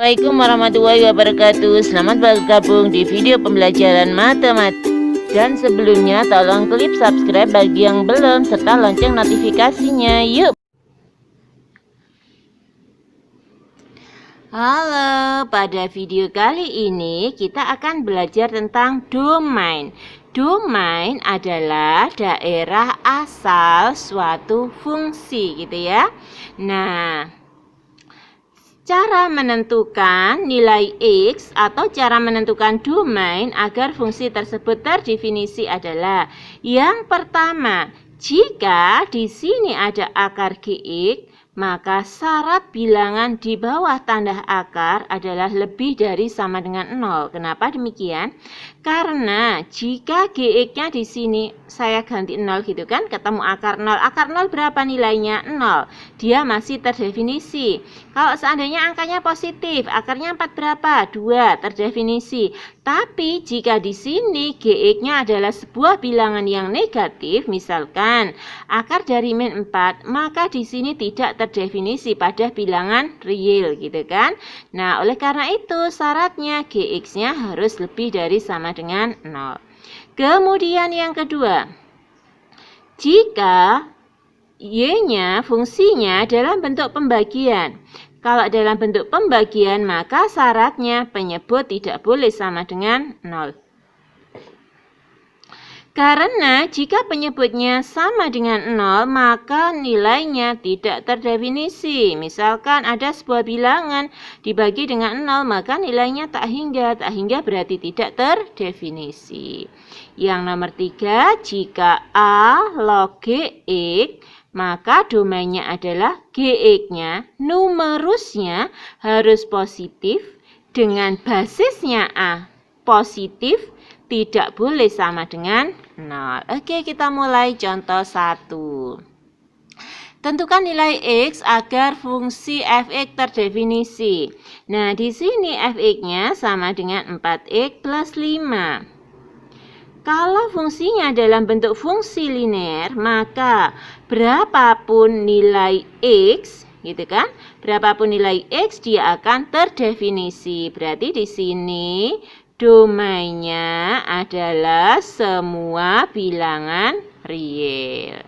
Assalamualaikum warahmatullahi wabarakatuh. Selamat bergabung di video pembelajaran matematika. Dan sebelumnya tolong klik subscribe bagi yang belum serta lonceng notifikasinya. Yuk. Halo, pada video kali ini kita akan belajar tentang domain. Domain adalah daerah asal suatu fungsi gitu ya. Nah, cara menentukan nilai X atau cara menentukan domain agar fungsi tersebut terdefinisi adalah yang pertama, jika di sini ada akar Gx, maka syarat bilangan di bawah tanda akar adalah lebih dari sama dengan 0. Kenapa demikian? Karena jika Gx-nya di sini saya ganti 0 gitu kan, ketemu akar 0. Akar 0 berapa nilainya? 0. Dia masih terdefinisi. Kalau seandainya angkanya positif, akarnya 4 berapa? 2, terdefinisi. Tapi jika di sini Gx-nya adalah sebuah bilangan yang negatif, misalkan akar dari min 4, maka di sini tidak terdefinisi pada bilangan real gitu kan. Nah, oleh karena itu syaratnya Gx-nya harus lebih dari sama dengan 0. Kemudian yang kedua, jika Y-nya fungsinya dalam bentuk pembagian. Kalau dalam bentuk pembagian, maka syaratnya penyebut tidak boleh sama dengan 0. Karena jika penyebutnya sama dengan 0, maka nilainya tidak terdefinisi. Misalkan ada sebuah bilangan dibagi dengan 0, maka nilainya tak hingga. Tak hingga berarti tidak terdefinisi. Yang nomor 3, jika A log Gx, maka domainnya adalah Gx-nya, numerusnya harus positif dengan basisnya A positif, tidak boleh sama dengan 0. Oke, kita mulai contoh 1. Tentukan nilai X agar fungsi fx terdefinisi. Nah, di sini fx-nya sama dengan 4x plus 5. Kalau fungsinya dalam bentuk fungsi linear, maka berapapun nilai X, gitu kan? Berapapun nilai X dia akan terdefinisi. Berarti di sini domainnya adalah semua bilangan real.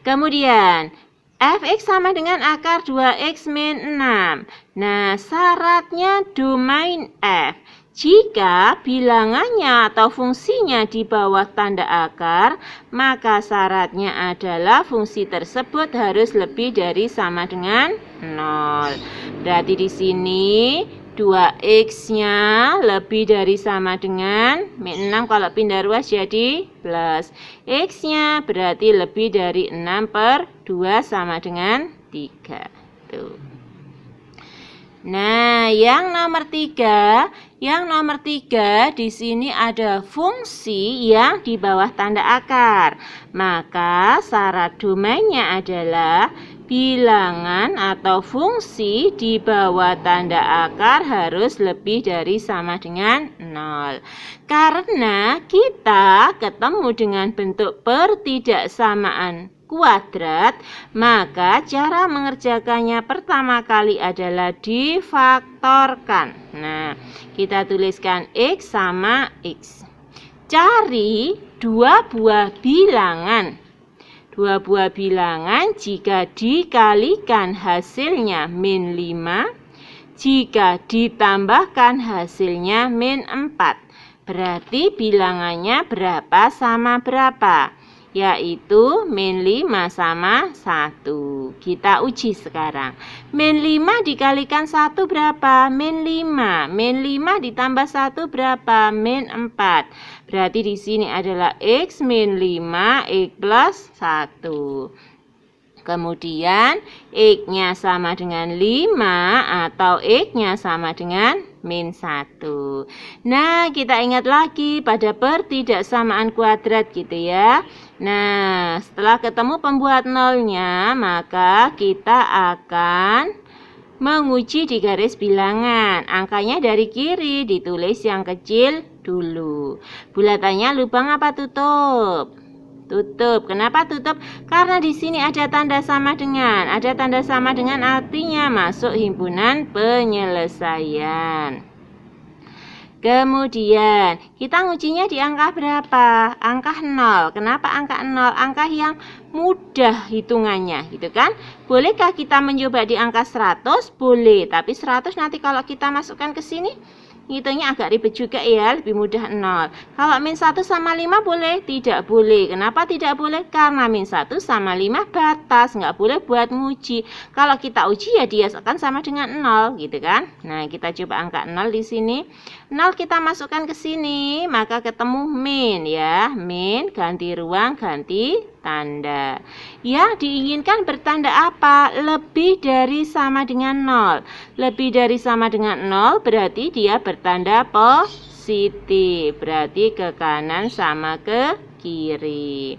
Kemudian fx sama dengan akar 2x min 6. Nah, syaratnya domain f. Jika bilangannya atau fungsinya di bawah tanda akar, maka syaratnya adalah fungsi tersebut harus lebih dari sama dengan 0. Berarti di sini 2x-nya lebih dari sama dengan min 6, kalau pindah ruas jadi plus. X-nya berarti lebih dari 6 per 2 sama dengan 3. Tuh. Nah, yang nomor 3, di sini ada fungsi yang di bawah tanda akar. Maka syarat domainnya adalah bilangan atau fungsi di bawah tanda akar harus lebih dari sama dengan 0. Karena kita ketemu dengan bentuk pertidaksamaan kuadrat, maka cara mengerjakannya pertama kali adalah difaktorkan. Nah, kita tuliskan X sama X. Cari dua buah bilangan. Dua buah bilangan jika dikalikan hasilnya min 5, jika ditambahkan hasilnya min 4. Berarti bilangannya berapa sama berapa? Yaitu min 5 sama 1. Kita uji sekarang. Min 5 dikalikan 1 berapa? Min 5. Min 5 ditambah 1 berapa? Min 4. Berarti di sini adalah X min 5, X plus 1. Kemudian X-nya sama dengan 5 atau X-nya sama dengan min 1. Nah, kita ingat lagi pada pertidaksamaan kuadrat gitu ya. Nah, setelah ketemu pembuat nolnya, maka kita akan menguji di garis bilangan. Angkanya dari kiri, ditulis yang kecil dulu. Bulatannya lubang apa tutup? tutup. Kenapa tutup? Karena di sini ada tanda sama dengan. Ada tanda sama dengan artinya masuk himpunan penyelesaian. Kemudian, kita ngujinya di angka berapa? Angka 0. Kenapa angka 0? Angka yang mudah hitungannya, gitu kan? Bolehkah kita mencoba di angka 100? Boleh, tapi 100 nanti kalau kita masukkan ke sini, ngitungnya agak ribet juga ya, lebih mudah 0. Kalau min 1 sama 5 boleh? Tidak boleh. Kenapa tidak boleh? Karena min 1 sama 5 batas, nggak boleh buat nguji. Kalau kita uji ya dia akan sama dengan 0, gitu kan? Nah, kita coba angka 0 di sini. 0 kita masukkan ke sini, maka ketemu min ya. Min, ganti ruang, ganti tanda. Yang diinginkan bertanda apa? Lebih dari sama dengan 0. Lebih dari sama dengan 0 berarti dia bertanda positif. Berarti ke kanan sama ke kiri.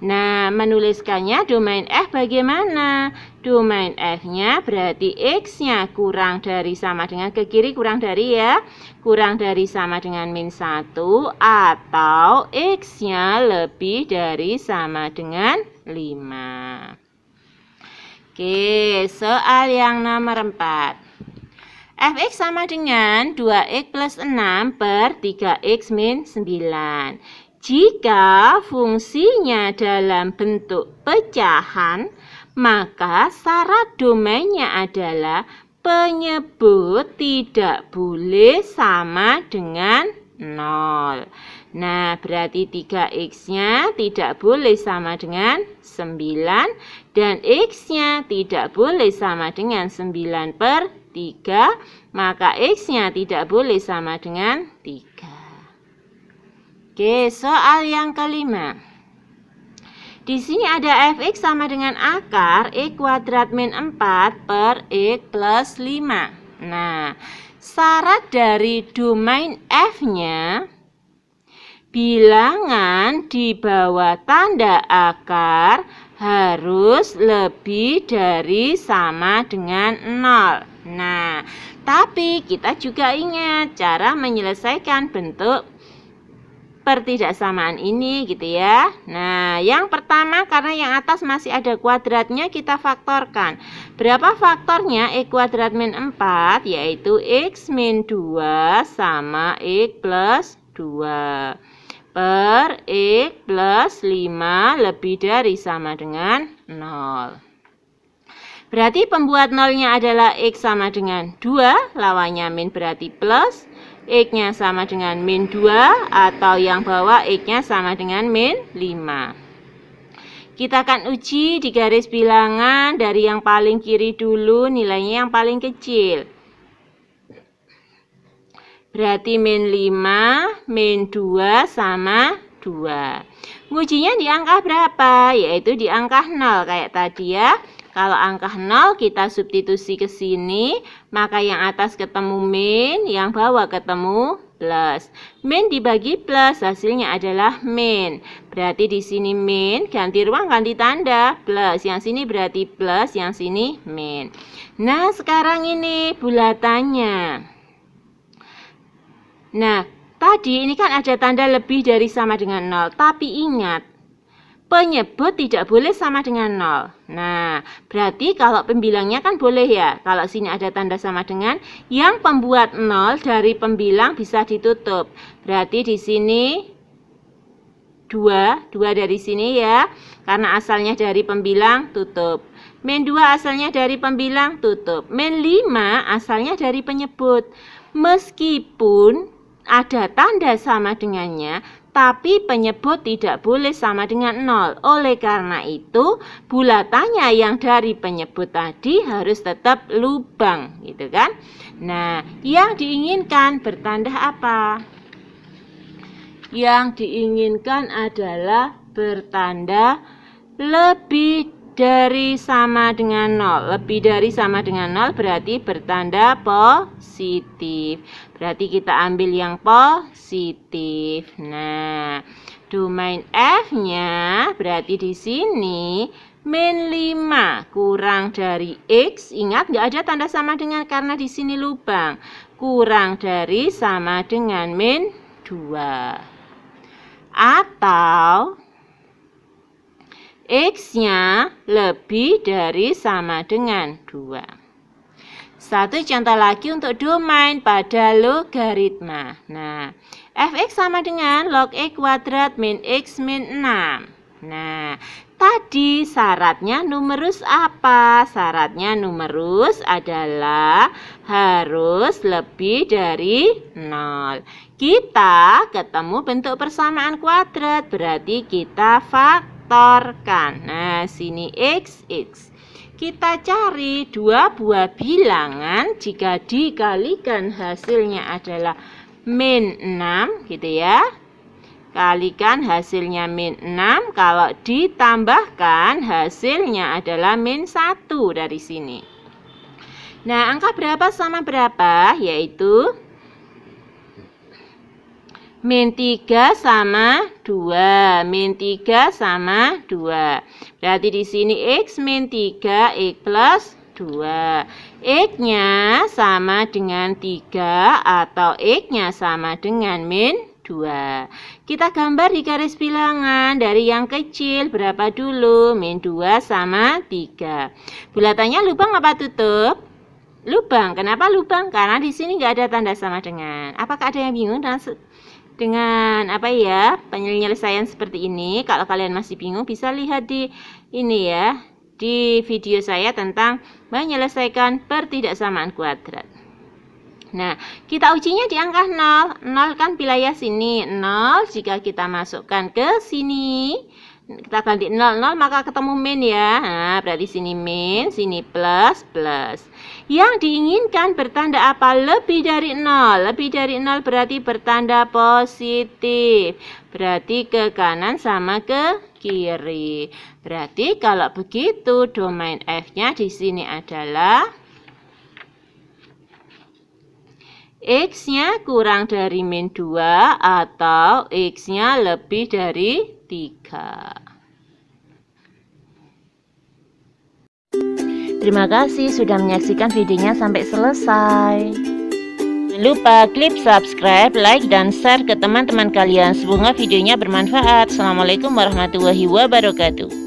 Nah, menuliskannya domain F bagaimana? Domain F-nya berarti X-nya kurang dari sama dengan ke kiri, kurang dari ya. Kurang dari sama dengan min 1 atau X-nya lebih dari sama dengan 5. Oke, soal yang nomor 4. Fx sama dengan 2x plus 6 per 3x min 9. Jika fungsinya dalam bentuk pecahan, maka syarat domainnya adalah penyebut tidak boleh sama dengan 0. Nah, berarti 3x-nya tidak boleh sama dengan 9 dan x-nya tidak boleh sama dengan 9 per 3, maka x-nya tidak boleh sama dengan 3. Oke, soal yang kelima. Di sini ada fx sama dengan akar x kuadrat min 4 per x plus 5. Nah, syarat dari domain f-nya, bilangan di bawah tanda akar harus lebih dari sama dengan 0. Nah, tapi kita juga ingat cara menyelesaikan bentuk pertidaksamaan ini gitu ya. Nah, yang pertama karena yang atas masih ada kuadratnya kita faktorkan. Berapa faktornya x kuadrat min 4? Yaitu x min 2 sama x plus 2 per x plus 5 lebih dari sama dengan 0. Berarti pembuat nolnya adalah x sama dengan 2, lawannya min berarti plus. X-nya sama dengan min 2 atau yang bawah X-nya sama dengan min 5. Kita akan uji di garis bilangan dari yang paling kiri dulu, nilainya yang paling kecil. Berarti min 5, min 2 sama 2. Ngujinya di angka berapa? Yaitu di angka 0 kayak tadi ya. Kalau angka 0 kita substitusi ke sini, maka yang atas ketemu min, yang bawah ketemu plus. Min dibagi plus, hasilnya adalah min. Berarti di sini min, ganti ruang, ganti tanda, plus. Yang sini berarti plus, yang sini min. Nah, sekarang ini bulatannya. Nah, tadi ini kan ada tanda lebih dari sama dengan 0, tapi ingat, penyebut tidak boleh sama dengan 0. Nah, berarti kalau pembilangnya kan boleh ya. Kalau sini ada tanda sama dengan, yang pembuat 0 dari pembilang bisa ditutup. Berarti di sini 2 dari sini ya. Karena asalnya dari pembilang, tutup. Min 2 asalnya dari pembilang, tutup. Min 5 asalnya dari penyebut. Meskipun ada tanda sama dengannya, tapi penyebut tidak boleh sama dengan 0. Oleh karena itu, bulatannya yang dari penyebut tadi harus tetap lubang, gitu kan? Nah, yang diinginkan bertanda apa? Yang diinginkan adalah bertanda lebih dari sama dengan 0. Lebih dari sama dengan 0 berarti bertanda positif. Berarti kita ambil yang positif. Nah, domain F-nya berarti di sini min 5 kurang dari X. Ingat nggak ada tanda sama dengan karena di sini lubang. Kurang dari sama dengan min 2. Atau X-nya lebih dari sama dengan 2. Satu contoh lagi untuk domain pada logaritma. Nah, f(x) sama dengan log x kuadrat min x min 6. Nah, tadi syaratnya numerus apa? Syaratnya numerus adalah harus lebih dari 0. Kita ketemu bentuk persamaan kuadrat, berarti kita faktorkan. Nah, sini x, x. Kita cari dua buah bilangan jika dikalikan hasilnya adalah min 6 gitu ya. Kalikan hasilnya min 6, kalau ditambahkan hasilnya adalah min 1 dari sini. Nah, angka berapa sama berapa? Yaitu min 3 sama 2. Min 3 sama 2. Berarti di sini x min 3, x plus 2. X-nya sama dengan 3 atau X-nya sama dengan min 2. Kita gambar di garis bilangan dari yang kecil berapa dulu? Min 2 sama 3. Bulatannya lubang apa tutup? Lubang. Kenapa lubang? Karena di sini nggak ada tanda sama dengan. Apakah ada yang bingung dengan apa ya penyelesaian seperti ini? Kalau kalian masih bingung bisa lihat di ini ya, di video saya tentang menyelesaikan pertidaksamaan kuadrat. Nah, kita ujinya di angka 0. 0 kan wilayah sini. 0 jika kita masukkan ke sini, kita ganti 0, 0 maka ketemu min ya. Nah, berarti sini min, sini plus, plus. Yang diinginkan bertanda apa? Lebih dari 0. Lebih dari 0 berarti bertanda positif. Berarti ke kanan sama ke kiri. Berarti kalau begitu domain F-nya di sini adalah X-nya kurang dari min 2 atau X-nya lebih dari 3. Terima kasih sudah menyaksikan videonya sampai selesai. Jangan lupa klik subscribe, like, dan share ke teman-teman kalian. Semoga videonya bermanfaat. Assalamualaikum warahmatullahi wabarakatuh.